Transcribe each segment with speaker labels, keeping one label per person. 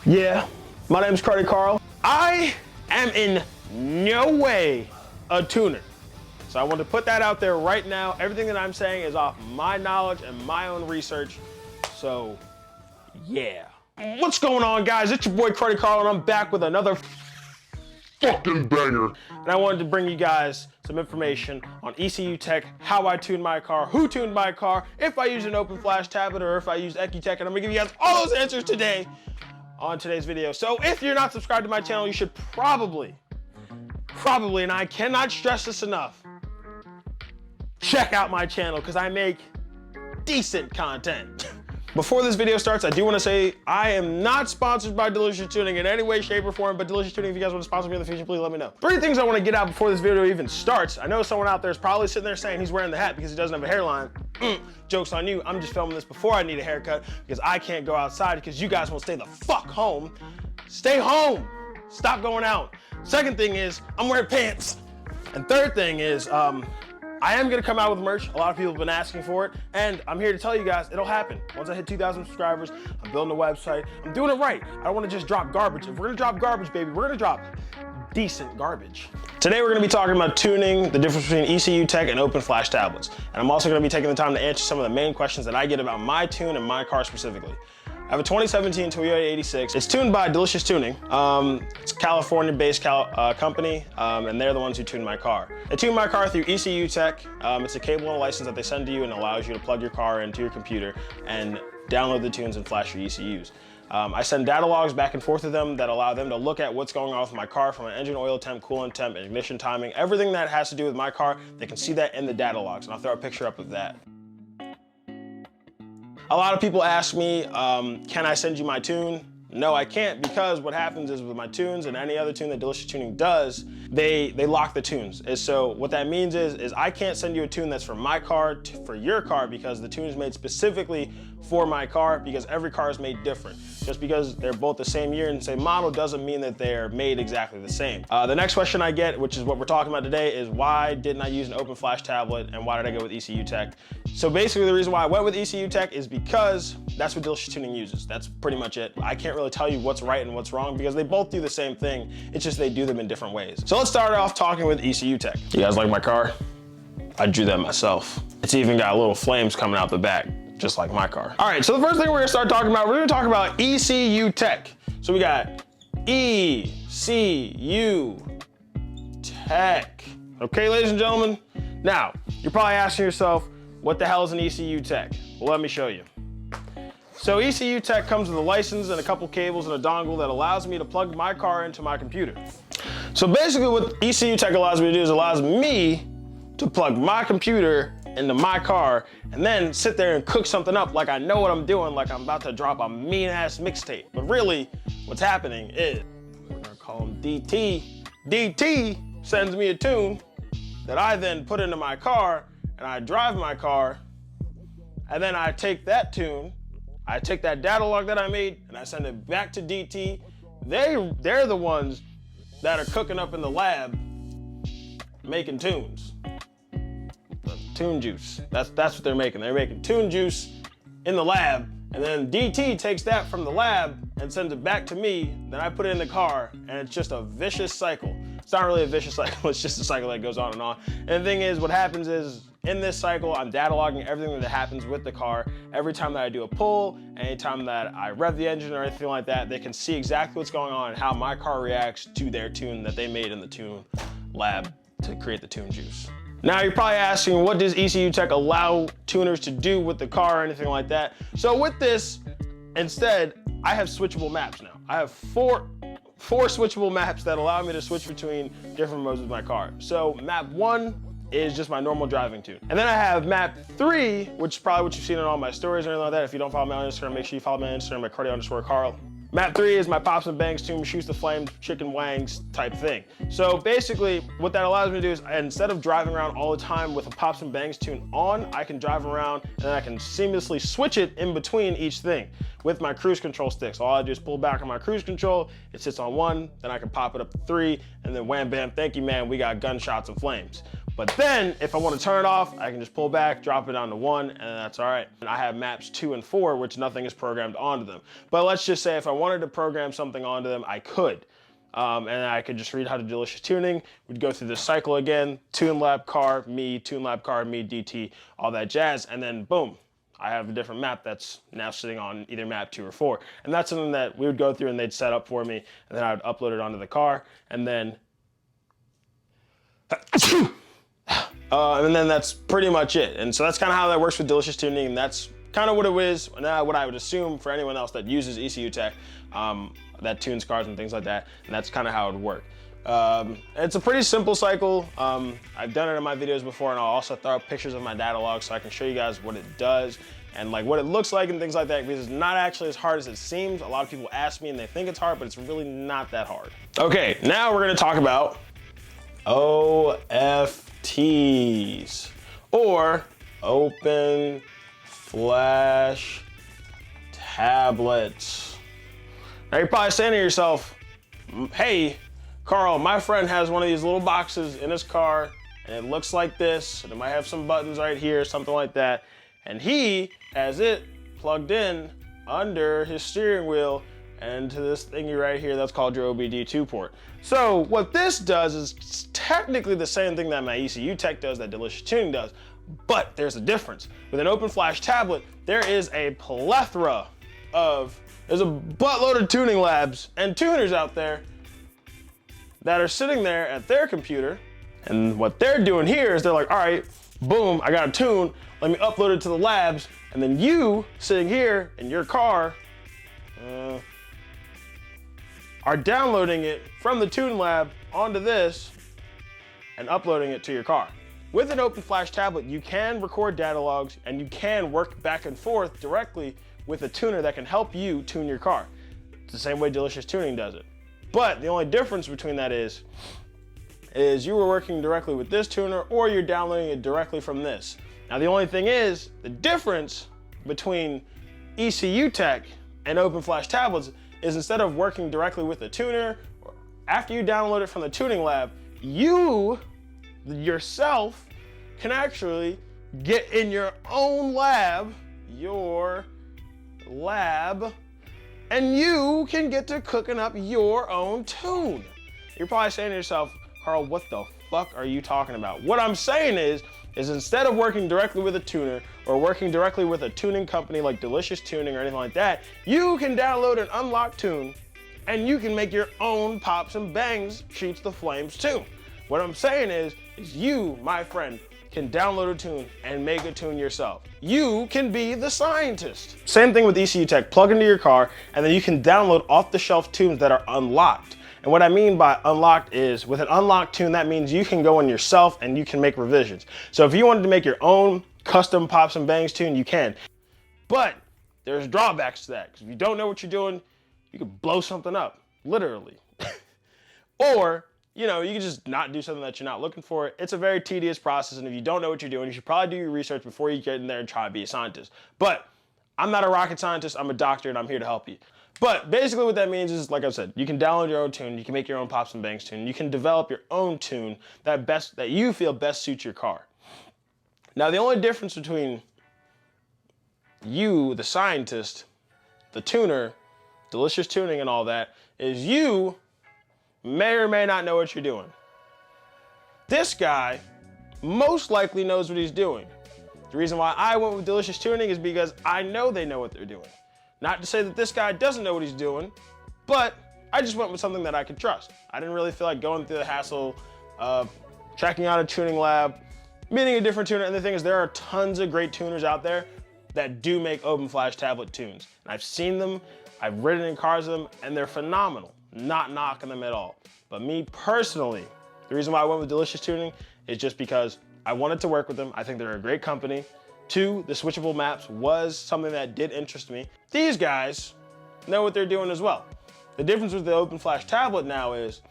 Speaker 1: Yeah, my name's Cardi Carl. I am in no way a tuner. So I want to put that out there right now. Everything that I'm saying is off my knowledge and my own research. So, yeah. What's going on, guys? It's your boy Cardi Carl, and I'm back with another fucking banger. And I wanted to bring you guys some information on Ecutek, how I tuned my car, who tuned my car, if I used an open flash tablet or if I used Ecutek, and I'm gonna give you guys all those answers today on today's video. So if you're not subscribed to my channel, you should probably, and I cannot stress this enough, check out my channel because I make decent content. Before this video starts, I do want to say I am not sponsored by Delicious Tuning in any way, shape, or form, but Delicious Tuning, if you guys want to sponsor me in the future, please let me know. 3 things I want to get out before this video even starts. I know someone out there is probably sitting there saying he's wearing the hat because he doesn't have a hairline. Joke's on you. I'm just filming this before I need a haircut because I can't go outside because you guys won't stay the fuck home. Stay home. Stop going out. Second thing is I'm wearing pants. And third thing is, I am gonna come out with merch. A lot of people have been asking for it, and I'm here to tell you guys it'll happen. Once I hit 2,000 subscribers, I'm building a website. I'm doing it right. I don't wanna just drop garbage. If we're gonna drop garbage, baby, we're gonna drop decent garbage. Today we're gonna be talking about tuning, the difference between Ecutek and open flash tablets. And I'm also gonna be taking the time to answer some of the main questions that I get about my tune and my car specifically. I have a 2017 Toyota 86. It's tuned by Delicious Tuning. It's a California-based company, and they're the ones who tuned my car. They tuned my car through Ecutek. It's a cable and a license that they send to you and allows you to plug your car into your computer and download the tunes and flash your ECUs. I send data logs back and forth to them that allow them to look at what's going on with my car from an engine oil temp, coolant temp, ignition timing, everything that has to do with my car. They can see that in the data logs, and I'll throw a picture up of that. A lot of people ask me, can I send you my tune? No, I can't, because what happens is with my tunes and any other tune that Delicious Tuning does, they lock the tunes. And so what that means is I can't send you a tune that's for my car for your car because the tune is made specifically for my car, because every car is made different. Just because they're both the same year and same model doesn't mean that they're made exactly the same. The next question I get, which is what we're talking about today, is why didn't I use an open flash tablet and why did I go with Ecutek? So basically the reason why I went with Ecutek is because that's what Delicious Tuning uses. That's pretty much it. I can't really tell you what's right and what's wrong because they both do the same thing. It's just they do them in different ways. So let's start off talking with Ecutek. You guys like my car? I drew that myself. It's even got little flames coming out the back, just like my car. All right, so the first thing we're gonna start talking about, we're gonna talk about Ecutek. So we got Ecutek. Okay, ladies and gentlemen? Now, you're probably asking yourself, what the hell is an Ecutek? Well, let me show you. So Ecutek comes with a license and a couple cables and a dongle that allows me to plug my car into my computer. So basically what Ecutek allows me to do is allows me to plug my computer into my car and then sit there and cook something up like I know what I'm doing, like I'm about to drop a mean ass mixtape. But really, what's happening is, we're gonna call him DT. DT sends me a tune that I then put into my car and I drive my car, and then I take that tune, I take that data log that I made and I send it back to DT. They're the ones that are cooking up in the lab making tunes. Tune juice. That's what they're making. They're making tune juice in the lab, and then DT takes that from the lab and sends it back to me. Then I put it in the car, and it's just a vicious cycle. It's not really a vicious cycle, it's just a cycle that goes on and on. And the thing is, what happens is, in this cycle, I'm data logging everything that happens with the car. Every time that I do a pull, anytime that I rev the engine or anything like that, they can see exactly what's going on and how my car reacts to their tune that they made in the tune lab to create the tune juice. Now you're probably asking, what does Ecutek allow tuners to do with the car or anything like that? So with this, instead, I have switchable maps now. I have four switchable maps that allow me to switch between different modes with my car. So map 1 is just my normal driving tune. And then I have map 3, which is probably what you've seen in all my stories or anything like that. If you don't follow me on Instagram, make sure you follow me on Instagram at Cardi_Carl. Map 3 is my pops and bangs tune, shoots the flames, chicken wangs type thing. So basically what that allows me to do is, instead of driving around all the time with a pops and bangs tune on, I can drive around and then I can seamlessly switch it in between each thing with my cruise control sticks. All I do is pull back on my cruise control, it sits on 1, then I can pop it up to 3, and then wham bam, thank you man, we got gunshots and flames. But then if I want to turn it off, I can just pull back, drop it down to 1, and that's all right. And I have maps 2 and 4, which nothing is programmed onto them. But let's just say if I wanted to program something onto them, I could. And I could just read how to Delicious Tuning. We'd go through this cycle again, Tune Lab car, me, Tune Lab car, me, DT, all that jazz, and then boom, I have a different map that's now sitting on either map 2 or 4. And that's something that we would go through and they'd set up for me, and then I would upload it onto the car, and then that's pretty much it. And so that's kind of how that works with Delicious Tuning, and that's kind of what it is, and what I would assume for anyone else that uses Ecutek, that tunes cars and things like that, and that's kind of how it would work. It's a pretty simple cycle. I've done it in my videos before, and I'll also throw up pictures of my data log so I can show you guys what it does and like what it looks like and things like that, because it's not actually as hard as it seems. A lot of people ask me and they think it's hard, but it's really not that hard. Okay, now we're gonna talk about OFTs, or Open Flash Tablets. Now you're probably saying to yourself, hey, Carl, my friend has one of these little boxes in his car, and it looks like this, and it might have some buttons right here, something like that, and he has it plugged in under his steering wheel and to this thingy right here that's called your OBD2 port. So what this does is technically the same thing that my Ecutek does, that Delicious Tuning does, but there's a difference. With an Open Flash tablet, there is a plethora of, there's a buttload of tuning labs and tuners out there that are sitting there at their computer, and what they're doing here is they're like, all right, boom, I got a tune, let me upload it to the labs, and then you, sitting here in your car, are downloading it from the tune lab onto this and uploading it to your car. With an Open Flash tablet, you can record data logs and you can work back and forth directly with a tuner that can help you tune your car. It's the same way Delicious Tuning does it. But the only difference between that is you were working directly with this tuner or you're downloading it directly from this. Now the only thing is, the difference between Ecutek and Open Flash tablets is instead of working directly with the tuner, after you download it from the tuning lab, you yourself can actually get in your own lab, and you can get to cooking up your own tune. You're probably saying to yourself, Carl, what the fuck are you talking about? What I'm saying is instead of working directly with a tuner or working directly with a tuning company like Delicious Tuning or anything like that, you can download an unlocked tune and you can make your own pops and bangs, shoots the flames too. What I'm saying is you, my friend, can download a tune and make a tune yourself. You can be the scientist. Same thing with Ecutek, plug into your car and then you can download off-the-shelf tunes that are unlocked. And what I mean by unlocked is, with an unlocked tune, that means you can go in yourself and you can make revisions. So if you wanted to make your own custom pops and bangs tune, you can. But there's drawbacks to that, because if you don't know what you're doing, you could blow something up, literally. Or, you know, you can just not do something that you're not looking for. It's a very tedious process, and if you don't know what you're doing, you should probably do your research before you get in there and try to be a scientist. But I'm not a rocket scientist, I'm a doctor, and I'm here to help you. But basically what that means is, like I said, you can download your own tune, you can make your own pops and bangs tune, you can develop your own tune that you feel best suits your car. Now the only difference between you, the scientist, the tuner, Delicious Tuning and all that, is you may or may not know what you're doing. This guy most likely knows what he's doing. The reason why I went with Delicious Tuning is because I know they know what they're doing. Not to say that this guy doesn't know what he's doing, but I just went with something that I could trust. I didn't really feel like going through the hassle of checking out a tuning lab, meeting a different tuner, and the thing is there are tons of great tuners out there that do make Open Flash tablet tunes. And I've seen them, I've ridden in cars with them, and they're phenomenal. Not knocking them at all. But me personally, the reason why I went with Delicious Tuning is just because I wanted to work with them. I think they're a great company. 2, the switchable maps was something that did interest me. These guys know what they're doing as well. The difference with the Open Flash tablet now is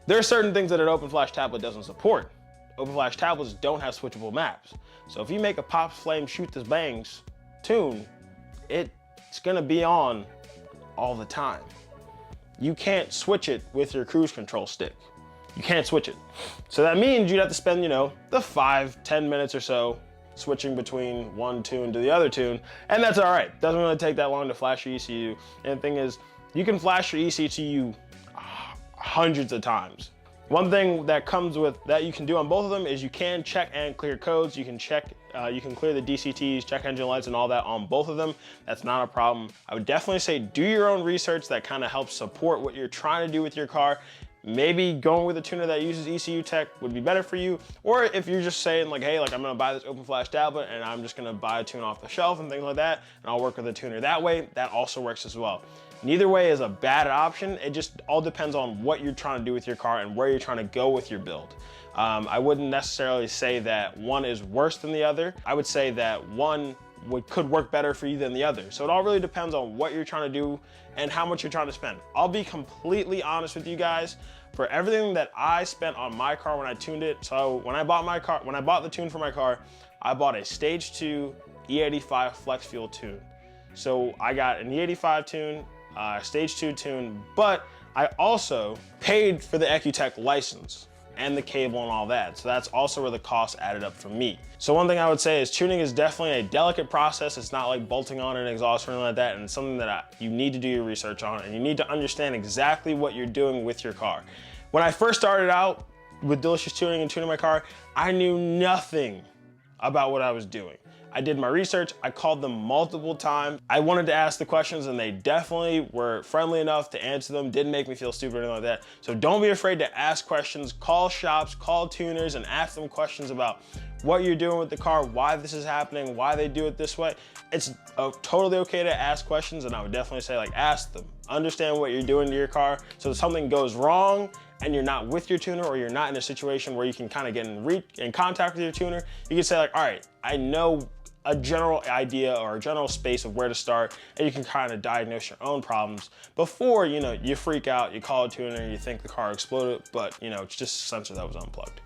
Speaker 1: there are certain things that an Open Flash tablet doesn't support. Open Flash tablets don't have switchable maps. So if you make a pops, flame, shoot the bangs tune, it's gonna be on all the time. You can't switch it with your cruise control stick. you can't switch it. So that means you'd have to spend, you know, the 5-10 minutes or so switching between one tune to the other tune, and that's all right. Doesn't really take that long to flash your ECU. And the thing is, you can flash your ECU hundreds of times. One thing that comes with that you can do on both of them is you can check and clear codes. You can check, you can clear the DCTs, check engine lights and all that on both of them. That's not a problem. I would definitely say do your own research that kind of helps support what you're trying to do with your car. Maybe going with a tuner that uses Ecutek would be better for you. Or if you're just saying like, hey, like I'm gonna buy this open flash tablet and I'm just gonna buy a tune off the shelf and things like that, and I'll work with a tuner that way, that also works as well. Neither way is a bad option. It just all depends on what you're trying to do with your car and where you're trying to go with your build. I wouldn't necessarily say that one is worse than the other. I would say that one could work better for you than the other. So it all really depends on what you're trying to do and how much you're trying to spend. I'll be completely honest with you guys. For everything that I spent on my car when I tuned it, so when I bought the tune for my car, I bought a Stage 2 E85 Flex Fuel tune. So I got an E85 tune, Stage 2 tune, but I also paid for the Ecutek license and the cable and all that. So that's also where the cost added up for me. So one thing I would say is tuning is definitely a delicate process. It's not like bolting on an exhaust or anything like that, and it's something that you need to do your research on, and you need to understand exactly what you're doing with your car. When I first started out with Delicious Tuning and tuning my car, I knew nothing about what I was doing. I did my research, I called them multiple times. I wanted to ask the questions and they definitely were friendly enough to answer them, didn't make me feel stupid or anything like that. So don't be afraid to ask questions, call shops, call tuners and ask them questions about what you're doing with the car, why this is happening, why they do it this way. It's totally okay to ask questions, and I would definitely say like ask them. Understand what you're doing to your car, so if something goes wrong and you're not with your tuner or you're not in a situation where you can kind of get in contact with your tuner, you can say like, all right, I know a general idea or a general space of where to start, and you can kind of diagnose your own problems before, you know, you freak out, you call a tuner, you think the car exploded, but you know, it's just a sensor that was unplugged.